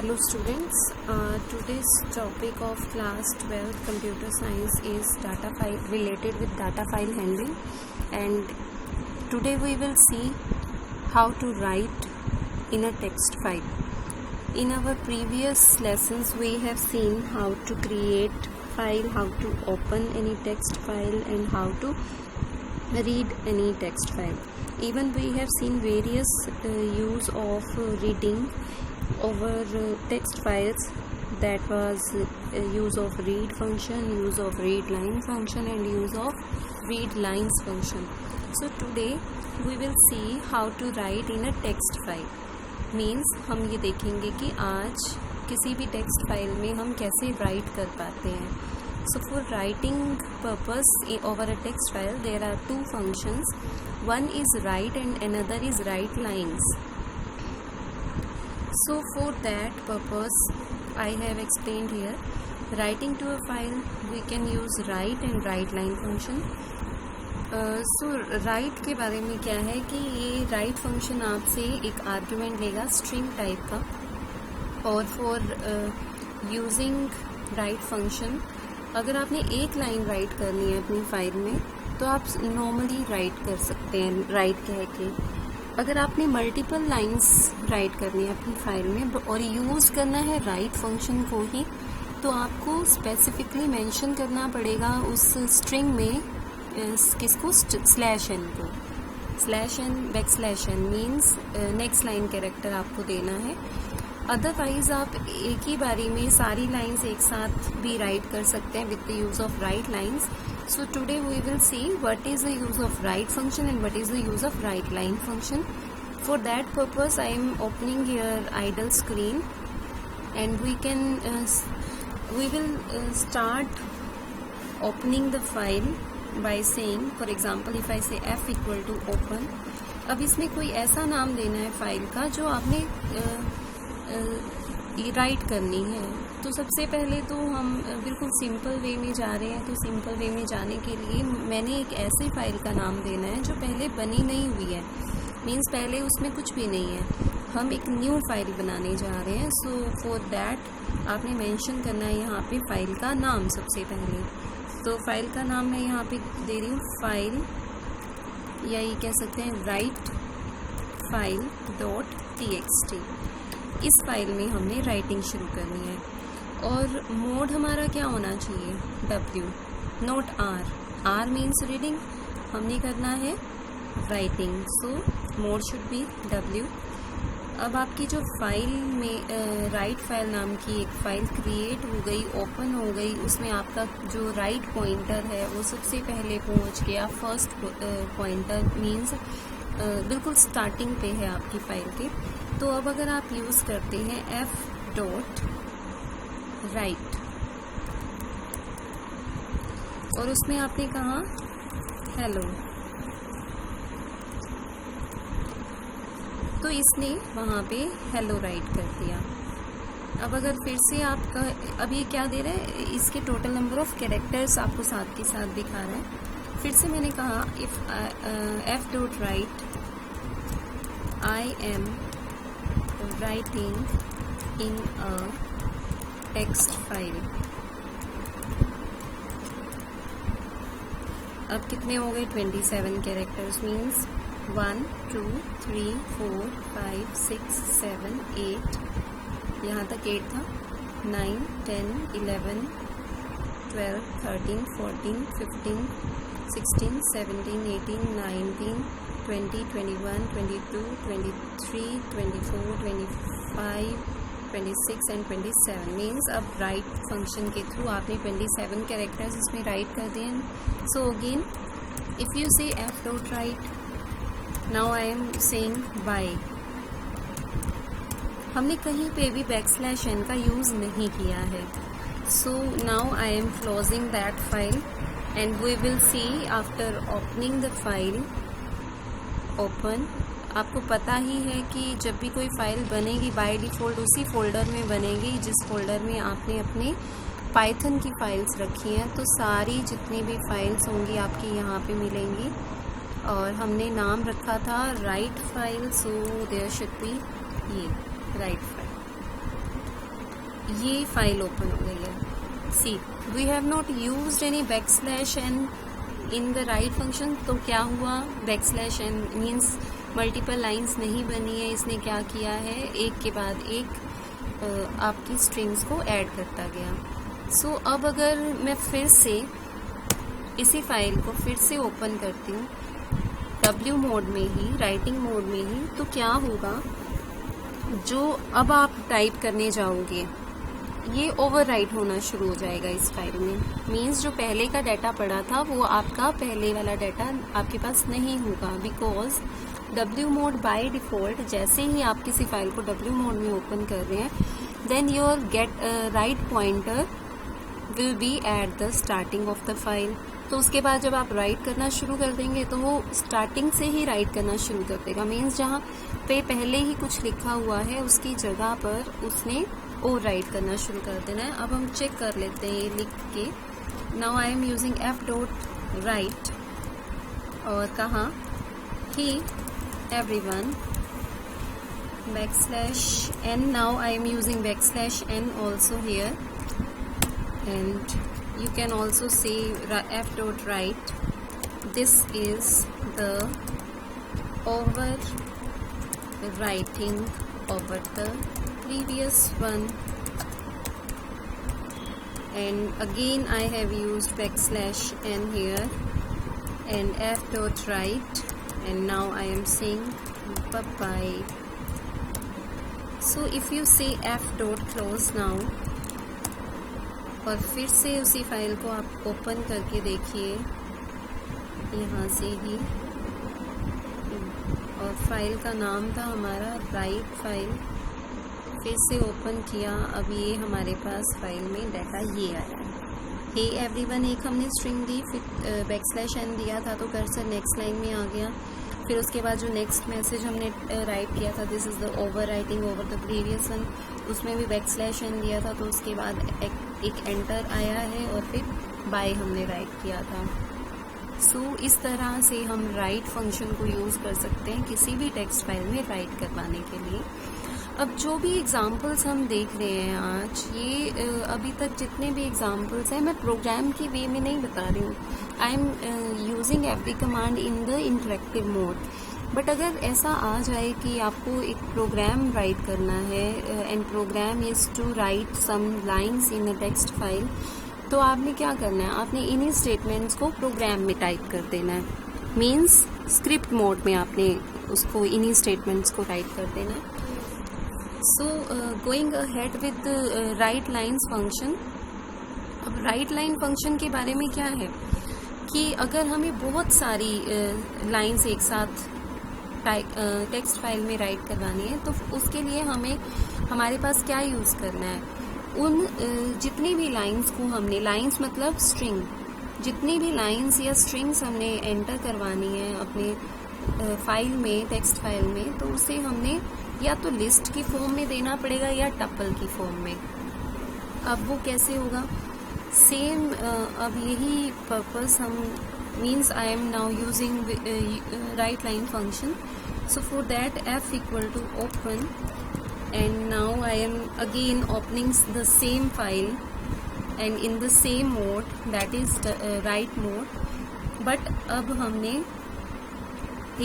Hello students, today's topic of class 12 computer science is data file related with data file handling, and today we will see how to write in a text file. In our previous lessons we have seen how to create file, how to open any text file and how to read any text file. Even we have seen various use of reading over text files, that was use of read function, use of read line function and use of read lines function. So today we will see how to write in a text file. Means हम ये देखेंगे कि आज किसी भी text file में हम कैसे राइट कर पाते हैं. So for writing purpose over a text file there are two functions. One is write and another is write lines. So for that purpose I have explained here. Writing to a file we can use write and write line function. So right के बारे में क्या है कि ये right function आपसे एक argument लेगा स्ट्रिंग टाइप का, और फॉर यूजिंग राइट फंक्शन अगर आपने एक लाइन राइट करनी है अपनी फाइल में तो आप नॉर्मली राइट कर सकते हैं राइट कह के. अगर आपने मल्टीपल लाइंस राइट करनी है अपनी फाइल में और यूज़ करना है राइट फंक्शन को ही, तो आपको स्पेसिफिकली मेंशन करना पड़ेगा उस स्ट्रिंग में किसको, स्लैश एन को. Slash N backslash N means next line character आपको देना है. अदरवाइज आप एक ही बारी में सारी लाइंस एक साथ भी राइट कर सकते हैं with the use of right lines. So today we will see what is the use of write function and what is the use of write line function. For that purpose I am opening here idle screen and we will start opening the file by saying, for example if I say f equal to open. अब इसमें कोई ऐसा नाम देना है file का जो आपने राइट करनी है. तो सबसे पहले तो हम बिल्कुल सिंपल वे में जा रहे हैं, तो सिंपल वे में जाने के लिए मैंने एक ऐसे फाइल का नाम देना है जो पहले बनी नहीं हुई है. मीन्स पहले उसमें कुछ भी नहीं है, हम एक न्यू फाइल बनाने जा रहे हैं. सो फॉर दैट आपने मेंशन करना है यहाँ पे फाइल का नाम सबसे पहले. तो फाइल का नाम मैं यहाँ पे दे रही हूँ फाइल, या ये कह सकते हैं राइट फाइल डॉट txt. इस फाइल में हमने राइटिंग शुरू करनी है और मोड हमारा क्या होना चाहिए, W not R. R means reading, हमने करना है writing, so mode should be W. अब आपकी जो फाइल में राइट फाइल नाम की एक फाइल क्रिएट हो गई, ओपन हो गई, उसमें आपका जो राइट पॉइंटर है वो सबसे पहले पहुंच गया. फर्स्ट पॉइंटर मीन्स बिल्कुल स्टार्टिंग पे है आपकी फाइल के. तो अब अगर आप यूज़ करते हैं f डॉट राइट और उसमें आपने कहा हेलो, तो इसने वहाँ पे हेलो राइट कर दिया. अब अगर फिर से आपका अब ये क्या दे रहा है, इसके टोटल नंबर ऑफ कैरेक्टर्स आपको साथ के साथ दिखा रहा है. फिर से मैंने कहा if f dot right I am writing in a text file. अब कितने हो गए, 27 कैरेक्टर्स. मीन्स 1 2 3 4 5 6 7 8, यहाँ तक 8 था. 9 10 11 12 13 14 15 16 17 18 19 20 21 22 23 24 25 26 एंड 27. मीन्स अब राइट फंक्शन के थ्रू आपने 27 कैरेक्टर्स इसमें राइट कर दिए. So again if you say f dot write, now I am saying bye. हमने कहीं पे भी बैकस्लैश एन का यूज़ नहीं किया है. So now I am closing that file and we will see after opening the file. Open, आपको पता ही है कि जब भी कोई फाइल बनेगी बाय डिफ़ॉल्ट उसी फोल्डर में बनेगी जिस फोल्डर में आपने अपने पाइथन की फाइल्स रखी हैं. तो सारी जितनी भी फाइल्स होंगी आपकी यहाँ पे मिलेंगी. और हमने नाम रखा था write file, so there should be ये राइट फाइल. ये फाइल ओपन हो गई है। See we have not used any backslash n in the write function. तो क्या हुआ, backslash n means multiple lines नहीं बनी है, इसने क्या किया है, एक के बाद एक आपकी स्ट्रिंग्स को ऐड करता गया। सो अब अगर मैं फिर से इसी फाइल को फिर से ओपन करती हूँ W मोड में ही, राइटिंग मोड में ही, तो क्या होगा, जो अब आप टाइप करने जाओगे ये ओवरराइट होना शुरू हो जाएगा इस फाइल में। मीन्स जो पहले का डाटा पड़ा था वो आपका पहले वाला डाटा आपके पास नहीं होगा, because W mode by default जैसे ही आप किसी फाइल को W मोड में ओपन कर रहे हैं, then your get write pointer will be at the starting of the file. तो उसके बाद जब आप राइट करना शुरू कर देंगे तो वो स्टार्टिंग से ही राइट करना शुरू कर देगा। मीन्स जहाँ पे पहले ही कुछ लिखा हुआ है उसकी जगह पर उसने और राइट करना शुरू कर देना है। अब हम चेक कर लेते हैं ये लिख के। Now I am using f dot write और कहाँ, ही everyone backslash n। Now I am using backslash n also here, and you can also say f dot write. This is the overwriting over the previous one, and again I have used backslash n here and f dot write, and now I am saying bye bye. So if you say f dot close now और फिर से उसी file को आप open करके देखिए यहाँ से ही, और फाइल का नाम था हमारा राइट फाइल, फिर से ओपन किया, अब ये हमारे पास फाइल में डाटा ये आया है। हे एवरीवन एक हमने स्ट्रिंग दी, फिर बैकस्लैश n दिया था तो कर्सर नेक्स्ट लाइन में आ गया। फिर उसके बाद जो नेक्स्ट मैसेज हमने राइट किया था, this is the over writing over the previous one, उसमें भी बैकस्लैश n दिया था, तो उसके बाद एक एंटर आया है और फिर बाय हमने राइट किया था। सो इस तरह से हम राइट फंक्शन को यूज़ कर सकते हैं किसी भी टेक्स्ट फाइल में राइट करवाने के लिए। अब जो भी एग्जांपल्स हम देख रहे हैं आज, ये अभी तक जितने भी एग्जांपल्स हैं मैं प्रोग्राम की वे में नहीं बता रही हूँ। आई am using every command in the interactive mode. But अगर ऐसा आ जाए कि आपको एक प्रोग्राम राइट करना है and program is to write some lines in a text file, तो आपने क्या करना है, आपने इन्हीं स्टेटमेंट्स को प्रोग्राम में टाइप कर देना है। मीन्स स्क्रिप्ट मोड में आपने उसको इन्हीं स्टेटमेंट्स को राइट कर देना है। So going ahead with right lines function. अब राइट लाइन फंक्शन के बारे में क्या है कि अगर हमें बहुत सारी लाइन्स एक साथ टेक्स्ट फाइल में राइट करवानी है तो उसके लिए हमें हमारे पास क्या यूज़ करना है, उन जितनी भी लाइन्स को हमने, लाइन्स मतलब स्ट्रिंग, जितनी भी लाइन्स या स्ट्रिंग्स हमने एंटर करवानी है अपने फाइल में, टेक्स्ट फाइल में, तो उसे हमने या तो लिस्ट की फॉर्म में देना पड़ेगा या टपल की फॉर्म में। अब वो कैसे होगा, सेम अब यही पर्पस हम means I am now using right line function. So for that f equal to open, and now I am again opening the same file and in the same mode, that is the write mode. But अब हमने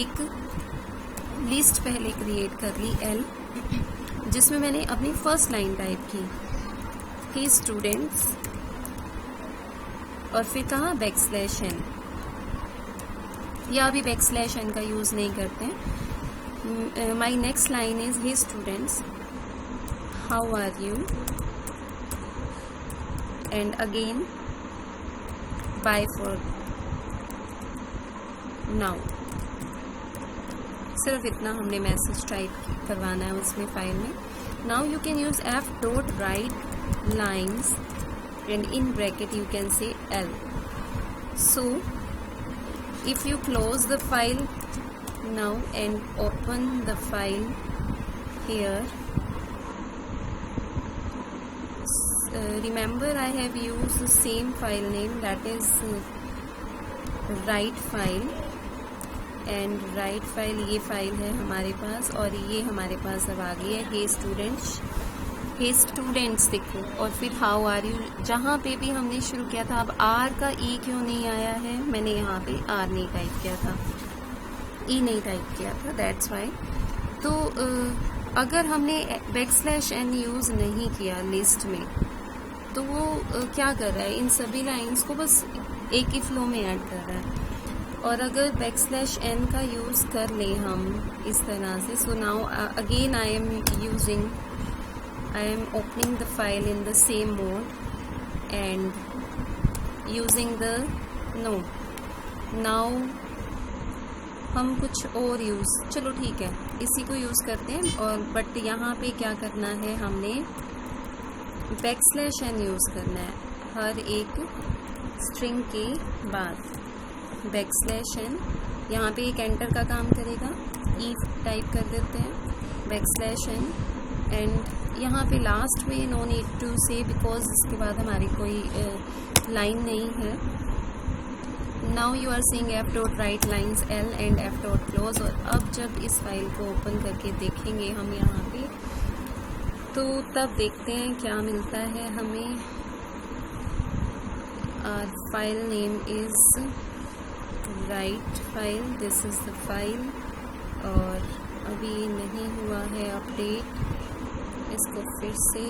एक list पहले create कर ली L, जिसमें मैंने अपनी first line type की, हे students, और फिर कहा बैकस्लैश n, या अभी बैकस्लैश n का यूज़ नहीं करते हैं। My next line is hey students how are you, and again bye for now. सिर्फ इतना हमने मैसेज टाइप करवाना है उसमें फाइल में। Now you can use f dot right lines and in bracket you can say L. So if you close the file now and open the file here, remember I have used the same file name, that is write file, and write file ये file है हमारे पास, और ये हमारे पास अब आ गई है हे students हे students देखो, और फिर हाउ आर यू, जहाँ पे भी हमने शुरू किया था। अब आर का ई क्यों नहीं आया है, मैंने यहाँ पे आर नहीं टाइप किया था, ई नहीं टाइप किया था, दैट्स वाई। तो अगर हमने \n यूज़ नहीं किया लिस्ट में, तो वो क्या कर रहा है, इन सभी लाइंस को बस एक ही फ्लो में ऐड कर रहा है। और अगर \n का यूज़ कर लें हम इस तरह से, so now again I am opening the file in the same mode and using the now हम कुछ और यूज़, चलो ठीक है इसी को यूज़ करते हैं। और बट यहाँ पे क्या करना है, हमने \n यूज़ करना है हर एक स्ट्रिंग के बाद। \n यहाँ पे एक एंटर का काम करेगा, ई टाइप कर देते हैं \n, एंड यहाँ पे लास्ट में no need to say, because इसके बाद हमारी कोई लाइन नहीं है। Now you are seeing f.write_lines l and f.close। और अब जब इस फाइल को ओपन करके देखेंगे हम यहाँ पे, तो तब देखते हैं क्या मिलता है हमें। Our file name is write file, this is the file. और अभी नहीं हुआ है अपडेट, इसको फिर से,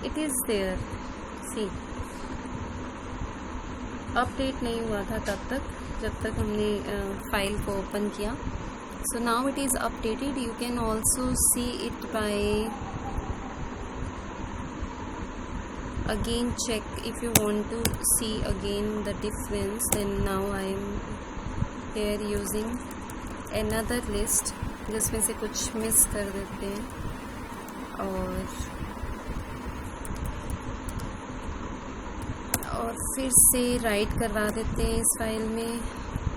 it is there, see update नहीं हुआ था तब तक जब तक हमने फाइल को ओपन किया। So now it is updated. You can also see it by again check if you want to see again the difference. Then now I am here using another list जिसमें से कुछ miss कर देते हैं और फिर से राइट करवा देते हैं इस फाइल में,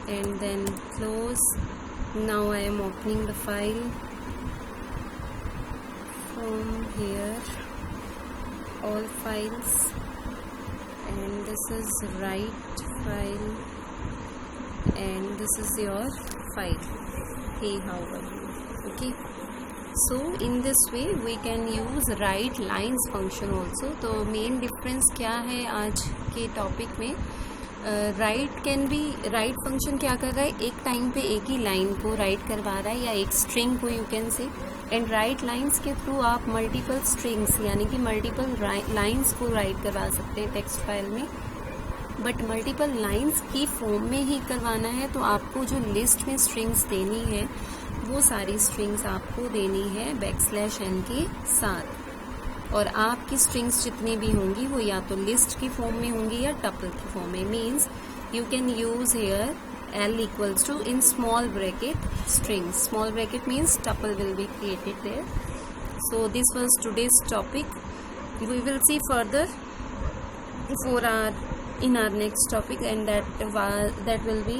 and then close. Now I am opening the file from here, all files, and this is write file and this is your file. Hey, how are you? Okay, so in this way we can use write lines function also. तो main difference क्या है आज के topic में, right can be, right function क्या कर रहा है, एक टाइम पे एक ही लाइन को राइट करवा रहा है या एक स्ट्रिंग को, you can say. And right lines के थ्रू आप मल्टीपल स्ट्रिंग्स यानी कि मल्टीपल लाइंस को राइट करवा सकते हैं टेक्स्ट फाइल में। बट मल्टीपल लाइंस की फॉर्म में ही करवाना है, तो आपको जो लिस्ट में स्ट्रिंग्स देनी है वो सारी स्ट्रिंग्स आपको देनी है \n के साथ। और आपकी स्ट्रिंग्स जितनी भी होंगी वो या तो लिस्ट की फॉर्म में होंगी या टपल की फॉर्म में। Means you can use hair L equals to in small bracket strings. Small bracket means tuple will be created there. So this was today's topic. We will see further in our next topic, and that will be